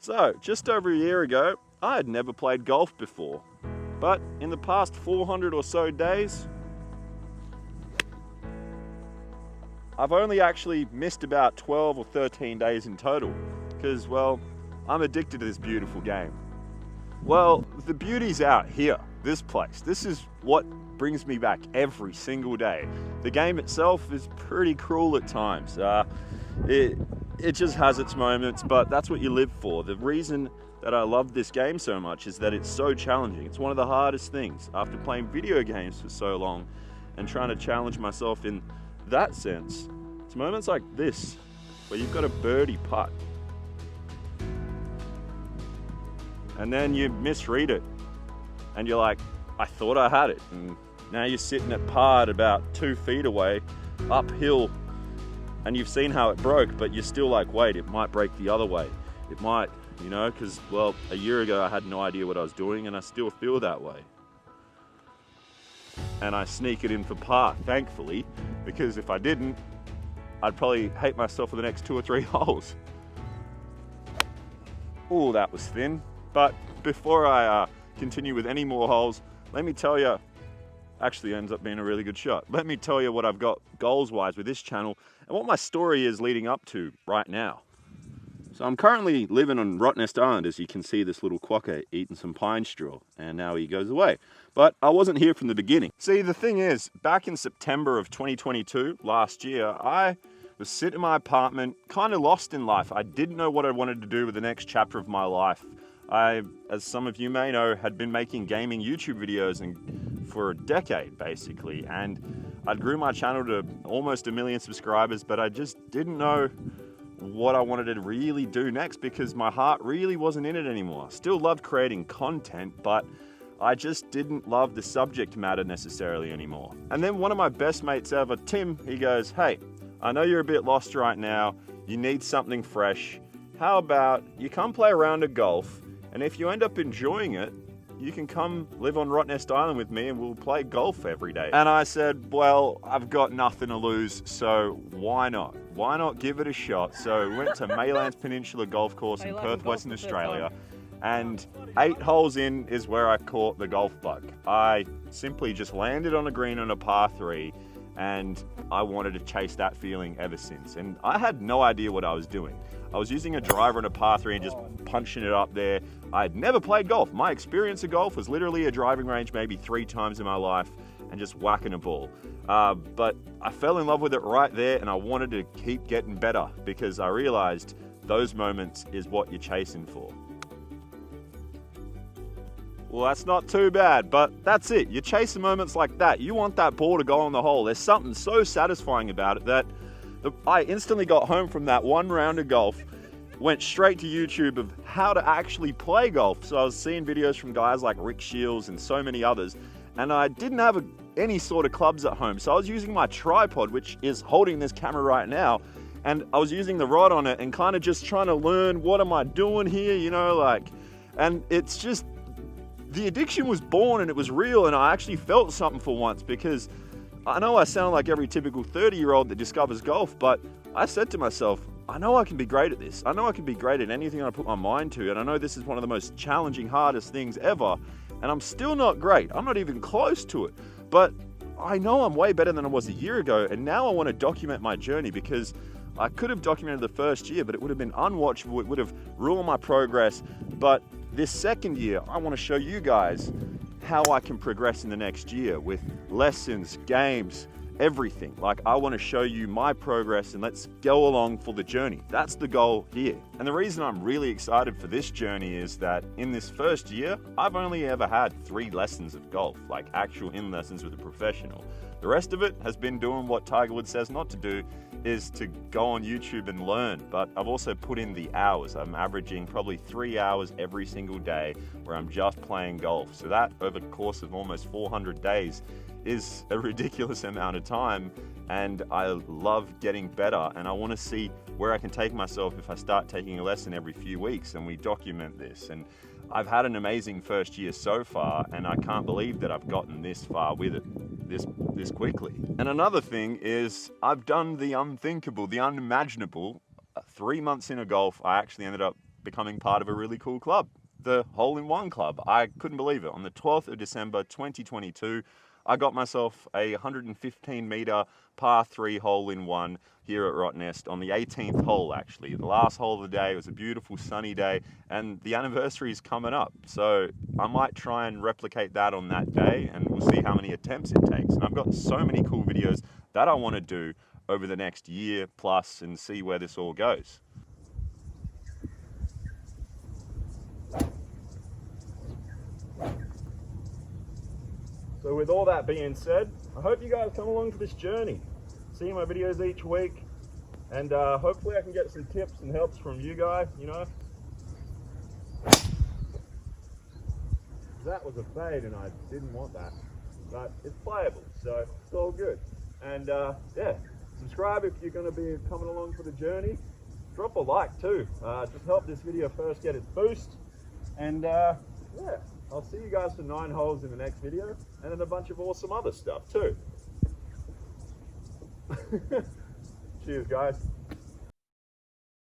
So, just over a year ago, I had never played golf before. But in the past 400 or so days, I've only actually missed about 12 or 13 days in total. Because, well, I'm addicted to this beautiful game. Well, the beauty's out here, this place. This is what brings me back every single day. The game itself is pretty cruel at times. It just has its moments, but that's what you live for. The reason that I love this game so much is that it's so challenging. It's one of the hardest things after playing video games for so long and trying to challenge myself in that sense. It's moments like this where you've got a birdie putt and then you misread it and you're like, I thought I had it, and now you're sitting at par at about 2 feet away uphill, and you've seen how it broke, but you're still like, wait, it might break the other way. It might, you know, because, well, a year ago I had no idea what I was doing, and I still feel that way. And I sneak it in for par, thankfully, because if I didn't, I'd probably hate myself for the next 2 or 3 holes. Oh, that was thin. But before I continue with any more holes, let me tell you, actually ends up being a really good shot. Let me tell you what I've got goals-wise with this channel and what my story is leading up to right now. So I'm currently living on Rottnest Island, as you can see this little quokka eating some pine straw, and now he goes away. But I wasn't here from the beginning. See, the thing is, back in September of 2022, last year, I was sitting in my apartment, kind of lost in life. I didn't know what I wanted to do with the next chapter of my life. I, as some of you may know, had been making gaming YouTube videos for a decade, basically, and I'd grew my channel to almost 1 million subscribers, but I just didn't know what I wanted to really do next because my heart really wasn't in it anymore. I still loved creating content, but I just didn't love the subject matter necessarily anymore. And then one of my best mates ever, Tim, he goes, hey, I know you're a bit lost right now, you need something fresh. How about you come play a round of golf, and if you end up enjoying it, you can come live on Rottnest Island with me and we'll play golf every day. And I said, well, I've got nothing to lose, so why not? Why not give it a shot? So we went to Maylands Peninsula Golf Course in Perth, Western Australia, and 8 holes in is where I caught the golf bug. I simply just landed on a green on a par 3, and I wanted to chase that feeling ever since. And I had no idea what I was doing. I was using a driver and a par 3 and just punching it up there. I had never played golf. My experience of golf was literally a driving range maybe 3 times in my life and just whacking a ball. But I fell in love with it right there, and I wanted to keep getting better because I realized those moments is what you're chasing for. Well, that's not too bad, but that's it. You're chasing moments like that. You want that ball to go on the hole. There's something so satisfying about it that I instantly got home from that one round of golf, went straight to YouTube of how to actually play golf. So I was seeing videos from guys like Rick Shields and so many others, and I didn't have any sort of clubs at home. So I was using my tripod, which is holding this camera right now, and I was using the rod on it and kind of just trying to learn, what am I doing here, you know, like, and it's just, the addiction was born and it was real, and I actually felt something for once, because I know I sound like every typical 30-year-old that discovers golf, but I said to myself, I know I can be great at this. I know I can be great at anything I put my mind to, and I know this is one of the most challenging, hardest things ever, and I'm still not great. I'm not even close to it, but I know I'm way better than I was a year ago, and now I want to document my journey, because I could have documented the first year, but it would have been unwatchable. It would have ruined my progress. But this second year, I want to show you guys how I can progress in the next year with lessons, games, everything. Like, I want to show you my progress, and let's go along for the journey. That's the goal here. And the reason I'm really excited for this journey is that in this first year, I've only ever had 3 lessons of golf, like actual in lessons with a professional. The rest of it has been doing what Tiger Woods says not to do, is to go on YouTube and learn. But I've also put in the hours. I'm averaging probably 3 hours every single day where I'm just playing golf. So that, over the course of almost 400 days, is a ridiculous amount of time, and I love getting better, and I want to see where I can take myself if I start taking a lesson every few weeks and we document this. And I've had an amazing first year so far, and I can't believe that I've gotten this far with it this quickly. And another thing is, I've done the unthinkable, the unimaginable. 3 months into golf, I actually ended up becoming part of a really cool club, the Hole-in-One Club. I couldn't believe it. On the 12th of December 2022, I got myself a 115 meter par 3 hole-in-one here at Rottnest on the 18th hole, actually. The last hole of the day. It was a beautiful sunny day, and the anniversary is coming up. So I might try and replicate that on that day, and we'll see how many attempts it takes. And I've got so many cool videos that I want to do over the next year plus and see where this all goes. So with all that being said, I hope you guys come along for this journey. See my videos each week, and hopefully I can get some tips and helps from you guys, you know. That was a fade and I didn't want that, but it's playable, so it's all good. And yeah, subscribe if you're going to be coming along for the journey. Drop a like too, just help this video first get its boost. And yeah, I'll see you guys for 9 holes in the next video, and then a bunch of awesome other stuff too. Cheers guys.